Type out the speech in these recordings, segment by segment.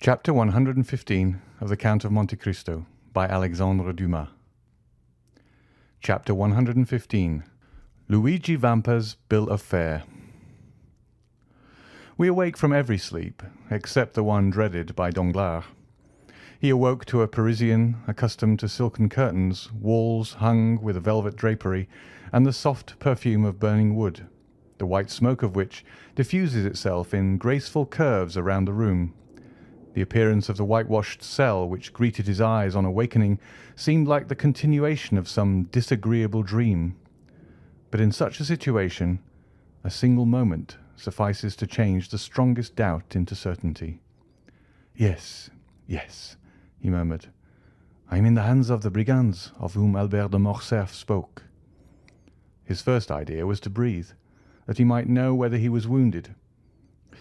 Chapter 115 of the Count of Monte Cristo by Alexandre Dumas. Chapter 115 Luigi Vampa's Bill of Fare. We awake from every sleep, except the one dreaded by Danglars. He awoke to a Parisian accustomed to silken curtains, walls hung with a velvet drapery, and the soft perfume of burning wood, the white smoke of which diffuses itself in graceful curves around the room. The appearance of the whitewashed cell which greeted his eyes on awakening seemed like the continuation of some disagreeable dream. But in such a situation, a single moment suffices to change the strongest doubt into certainty. Yes, yes, he murmured. I am in the hands of the brigands of whom Albert de Morcerf spoke. His first idea was to breathe, that he might know whether he was wounded.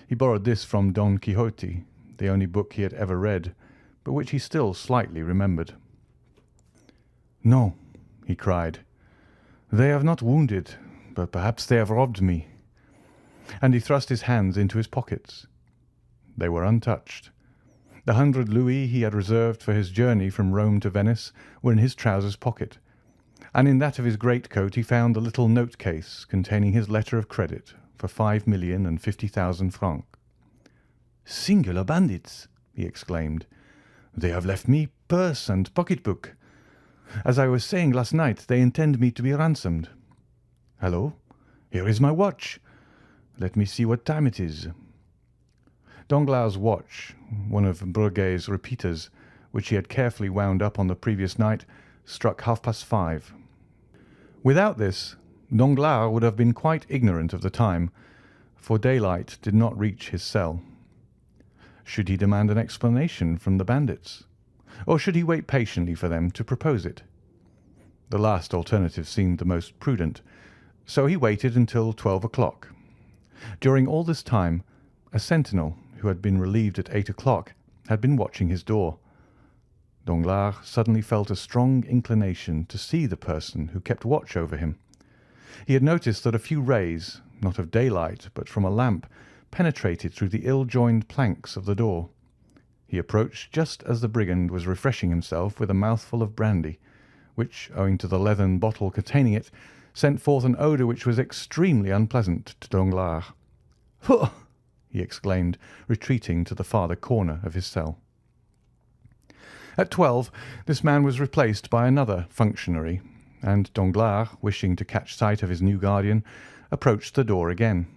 He borrowed this from Don Quixote, the only book he had ever read, but which he still slightly remembered. No, he cried. They have not wounded, but perhaps they have robbed me. And he thrust his hands into his pockets. They were untouched. The 100 louis he had reserved for his journey from Rome to Venice were in his trousers pocket, and in that of his greatcoat he found a little note case containing his letter of credit for 5,050,000 francs. Singular bandits, he exclaimed. They have left me purse and pocket-book. As I was saying last night, they intend me to be ransomed. Hallo, here is my watch. Let me see what time it is. Danglars' watch, one of Breguet's repeaters, which he had carefully wound up on the previous night, struck 5:30. Without this, Danglars would have been quite ignorant of the time, for daylight did not reach his cell. Should he demand an explanation from the bandits, or should he wait patiently for them to propose it? The last alternative seemed the most prudent, so he waited until 12 o'clock. During all this time, a sentinel, who had been relieved at 8 o'clock, had been watching his door. Danglars suddenly felt a strong inclination to see the person who kept watch over him. He had noticed that a few rays, not of daylight but from a lamp, penetrated through the ill-joined planks of the door. He approached just as the brigand was refreshing himself with a mouthful of brandy, which, owing to the leathern bottle containing it, sent forth an odour which was extremely unpleasant to Danglars. "Huh!" he exclaimed, retreating to the farther corner of his cell. At 12 this man was replaced by another functionary, and Danglars, wishing to catch sight of his new guardian, approached the door again.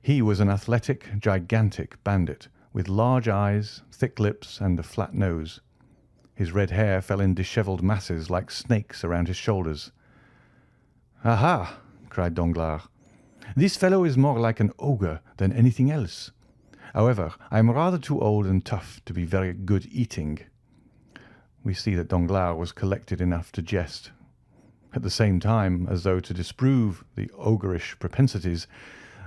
He was an athletic, gigantic bandit, with large eyes, thick lips, and a flat nose. His red hair fell in dishevelled masses like snakes around his shoulders. "Aha!" cried Danglars. "This fellow is more like an ogre than anything else. However, I am rather too old and tough to be very good eating." We see that Danglars was collected enough to jest. At the same time, as though to disprove the ogreish propensities,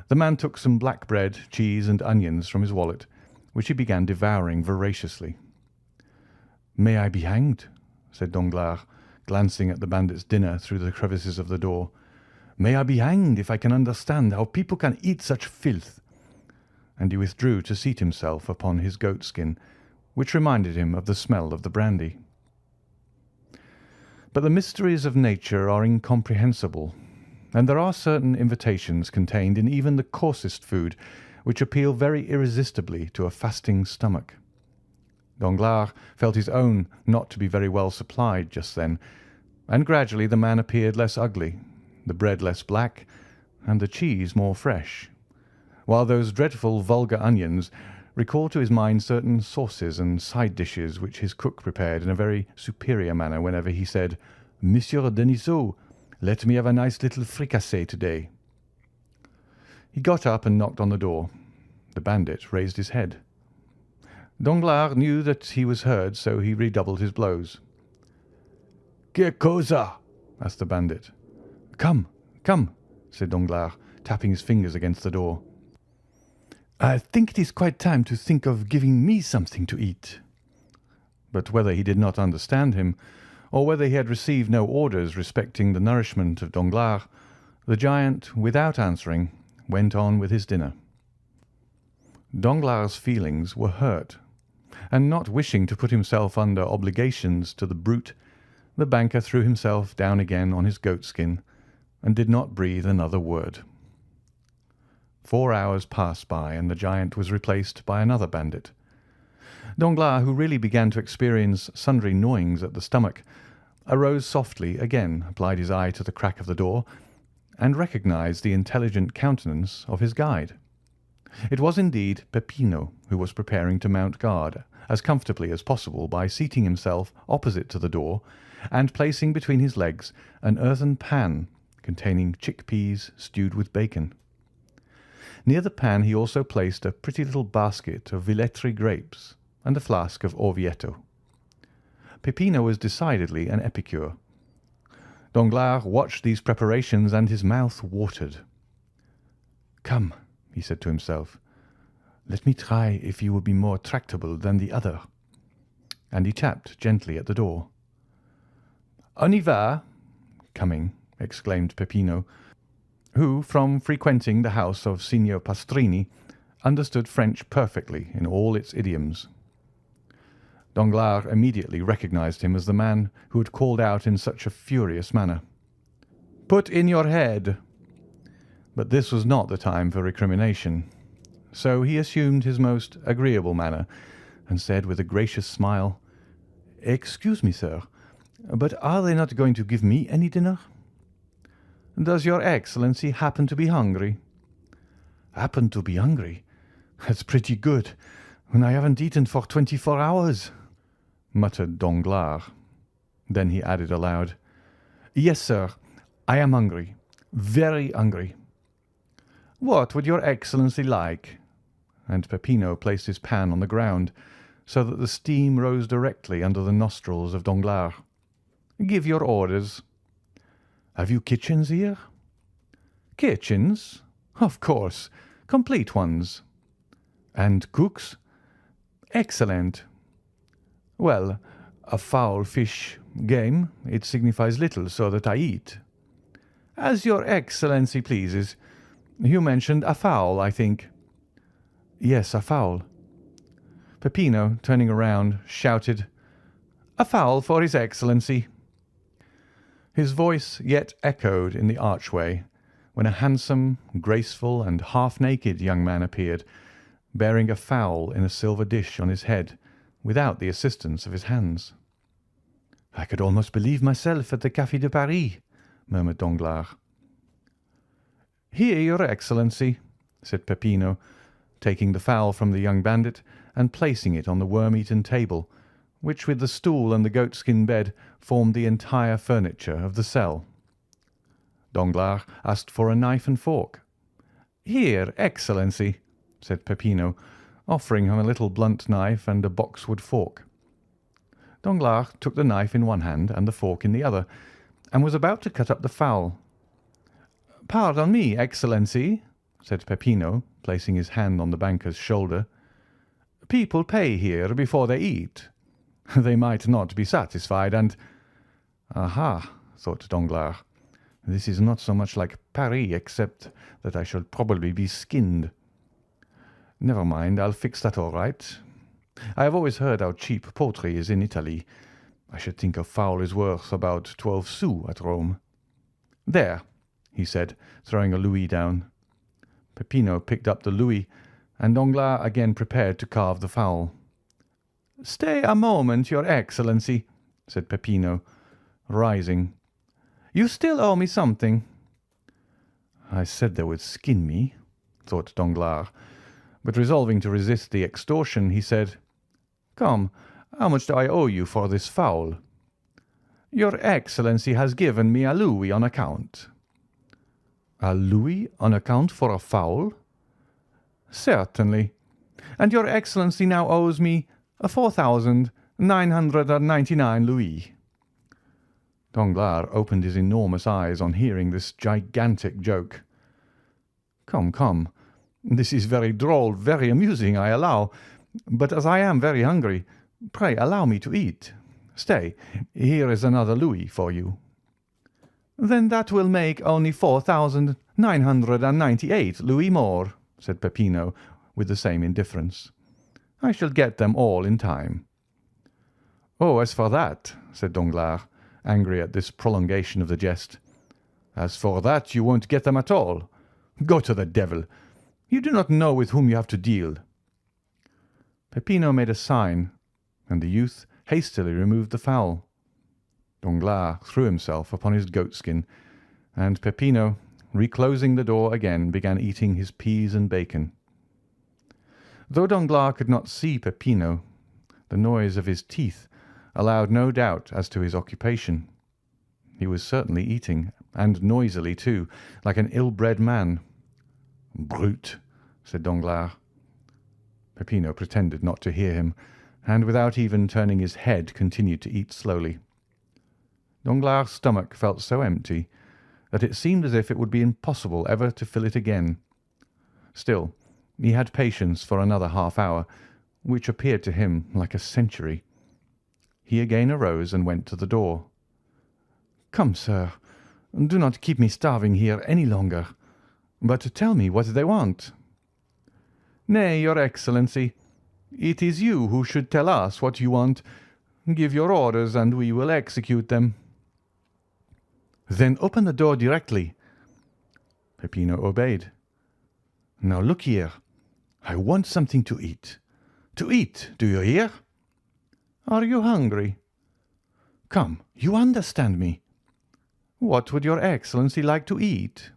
the man took some black bread, cheese, and onions from his wallet, which he began devouring voraciously. "May I be hanged," said Danglars, glancing at the bandit's dinner through the crevices of the door. "May I be hanged if I can understand how people can eat such filth." And he withdrew to seat himself upon his goatskin, which reminded him of the smell of the brandy. But the mysteries of nature are incomprehensible, and there are certain invitations contained in even the coarsest food which appeal very irresistibly to a fasting stomach. Danglars felt his own not to be very well supplied just then, and gradually the man appeared less ugly, the bread less black, and the cheese more fresh, while those dreadful vulgar onions recalled to his mind certain sauces and side dishes which his cook prepared in a very superior manner whenever he said, "Monsieur Denisot, let me have a nice little fricassee today." He got up and knocked on the door. The bandit raised his head. Danglars knew that he was heard, so he redoubled his blows. "Que cosa?" asked the bandit. "Come, come," said Danglars, tapping his fingers against the door. "I think it is quite time to think of giving me something to eat." But whether he did not understand him, or whether he had received no orders respecting the nourishment of Danglars, the giant, without answering, went on with his dinner. Danglars' feelings were hurt, and not wishing to put himself under obligations to the brute, the banker threw himself down again on his goatskin and did not breathe another word. 4 hours passed by, and the giant was replaced by another bandit. Danglars, who really began to experience sundry gnawings at the stomach, arose softly, again applied his eye to the crack of the door, and recognized the intelligent countenance of his guide. It was indeed Peppino, who was preparing to mount guard as comfortably as possible by seating himself opposite to the door and placing between his legs an earthen pan containing chickpeas stewed with bacon. Near the pan he also placed a pretty little basket of Velletri grapes and a flask of Orvieto. Peppino was decidedly an epicure. Danglars watched these preparations and his mouth watered. "Come," he said to himself, "let me try if you will be more tractable than the other." And he tapped gently at the door. "On y va!" coming, exclaimed Peppino, who, from frequenting the house of Signor Pastrini, understood French perfectly in all its idioms. Danglars immediately recognized him as the man who had called out in such a furious manner, "Put in your head!" But this was not the time for recrimination, so he assumed his most agreeable manner and said with a gracious smile, "Excuse me, sir, but are they not going to give me any dinner?" "Does your Excellency happen to be hungry?" "Happen to be hungry? That's pretty good, when I haven't eaten for 24 hours," muttered Danglars. Then he added aloud, "Yes, sir, I am hungry, very hungry." "What would your Excellency like?" And Peppino placed his pan on the ground, so that the steam rose directly under the nostrils of Danglars. "Give your orders." "Have you kitchens here?" "Kitchens? Of course, complete ones." "And cooks?" "Excellent." "Well, a fowl, fish, game, it signifies little, so that I eat." "As your Excellency pleases. You mentioned a fowl, I think." "Yes, a fowl." Peppino, turning around, shouted, "A fowl for his Excellency." His voice yet echoed in the archway, when a handsome, graceful, and half-naked young man appeared, bearing a fowl in a silver dish on his head, without the assistance of his hands. "I could almost believe myself at the Café de Paris," murmured Danglars. "Here, your Excellency," said Peppino, taking the fowl from the young bandit and placing it on the worm-eaten table, which, with the stool and the goatskin bed, formed the entire furniture of the cell. Danglars asked for a knife and fork. "Here, Excellency," said Peppino, offering him a little blunt knife and a boxwood fork. Danglars took the knife in one hand and the fork in the other, and was about to cut up the fowl. "Pardon me, Excellency," said Peppino, placing his hand on the banker's shoulder. "People pay here before they eat. They might not be satisfied, and—" "Aha!" thought Danglars. "This is not so much like Paris, except that I shall probably be skinned. Never mind, I'll fix that all right. I have always heard how cheap poultry is in Italy. I should think a fowl is worth about 12 sous at Rome. There," he said, throwing a louis down. Peppino picked up the louis, and Danglars again prepared to carve the fowl. "Stay a moment, your Excellency," said Peppino, rising. "You still owe me something." "I said they would skin me," thought Danglars, but resolving to resist the extortion, he said, "Come, how much do I owe you for this fowl?" "Your Excellency has given me a louis on account." "A louis on account for a fowl?" "Certainly. And your Excellency now owes me 4,999 louis." Danglars opened his enormous eyes on hearing this gigantic joke. "Come, come, this is very droll, very amusing, I allow. But as I am very hungry, pray allow me to eat. Stay, here is another louis for you." "Then that will make only 4,998 louis more," said Peppino, with the same indifference. I shall get them all in time." "Oh, as for that," said Danglars, angry at this prolongation of the jest, "as for that, you won't get them at all. Go to the devil! You do not know with whom you have to deal." Peppino made a sign, and the youth hastily removed the fowl. Danglars threw himself upon his goatskin, and Peppino, reclosing the door again, began eating his peas and bacon. Though Danglars could not see Peppino, the noise of his teeth allowed no doubt as to his occupation. He was certainly eating, and noisily too, like an ill-bred man. "Brute!" said Danglars. Peppino pretended not to hear him, and without even turning his head continued to eat slowly. Danglars' stomach felt so empty that it seemed as if it would be impossible ever to fill it again. Still, he had patience for another half-hour, which appeared to him like a century. He again arose and went to the door. "Come, sir, do not keep me starving here any longer, but tell me what they want." "Nay, your Excellency, it is you who should tell us what you want. Give your orders, and we will execute them." "Then open the door directly." Peppino obeyed. "Now look here. I want something to eat. To eat, do you hear?" "Are you hungry?" "Come, you understand me." "What would your Excellency like to eat?"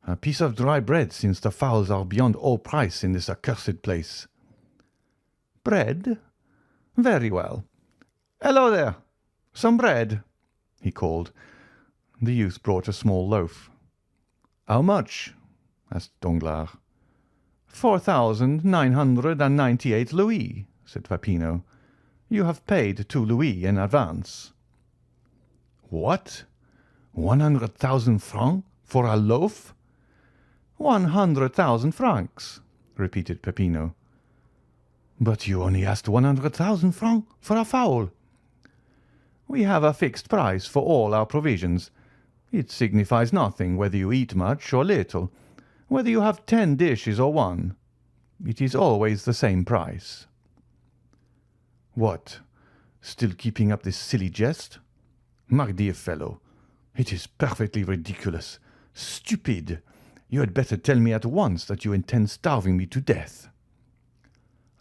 "A piece of dry bread, since the fowls are beyond all price in this accursed place." "Bread? Very well. Hello there! Some bread," he called. The youth brought a small loaf. "How much?" asked Danglars. 4,998 louis, said Peppino. "You have paid 2 louis in advance." "What? 100,000 francs for a loaf?" 100,000 francs, repeated Peppino. "But you only asked 100,000 francs for a fowl." "We have a fixed price for all our provisions. It signifies nothing whether you eat much or little, whether you have 10 dishes or 1. It is always the same price." "What, still keeping up this silly jest? My dear fellow, it is perfectly ridiculous, stupid. You had better tell me at once that you intend starving me to death."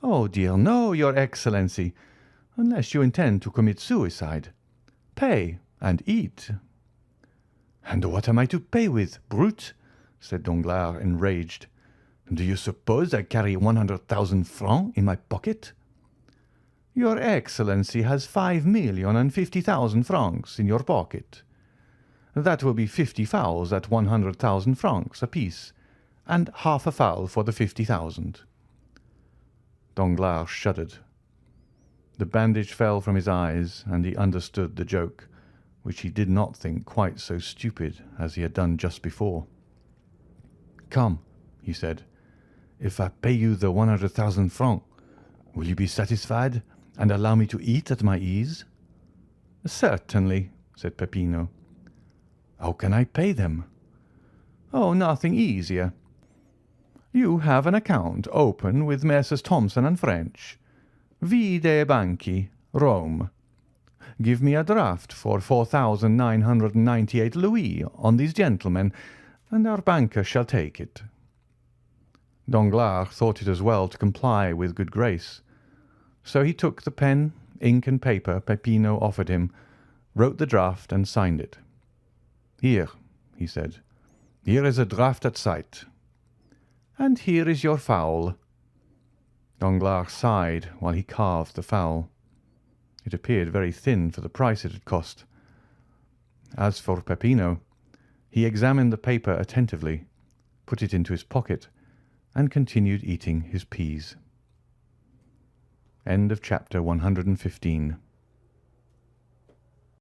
"Oh dear, no, your Excellency, unless you intend to commit suicide. Pay and eat." "And what am I to pay with, brute?" said Danglars, enraged. "Do you suppose I carry 100,000 francs in my pocket?" "Your Excellency has 5,050,000 francs in your pocket. That will be 50 fowls at 100,000 francs apiece, and half a fowl for the 50,000. Danglars shuddered. The bandage fell from his eyes, and he understood the joke, which he did not think quite so stupid as he had done just before. "Come," he said, "if I pay you the 100,000 francs, will you be satisfied and allow me to eat at my ease?" "Certainly," said Peppino. "How can I pay them?" "Oh, nothing easier. You have an account open with Messrs. Thomson and French, Vie dei Banchi, Rome. Give me a draft for 4,998 louis on these gentlemen, and our banker shall take it." Danglars thought it as well to comply with good grace. So he took the pen, ink, and paper Peppino offered him, wrote the draft, and signed it. "Here," he said, "here is a draft at sight." "And here is your fowl." Danglars sighed while he carved the fowl. It appeared very thin for the price it had cost. As for Peppino, he examined the paper attentively, put it into his pocket, and continued eating his peas. End of chapter 115.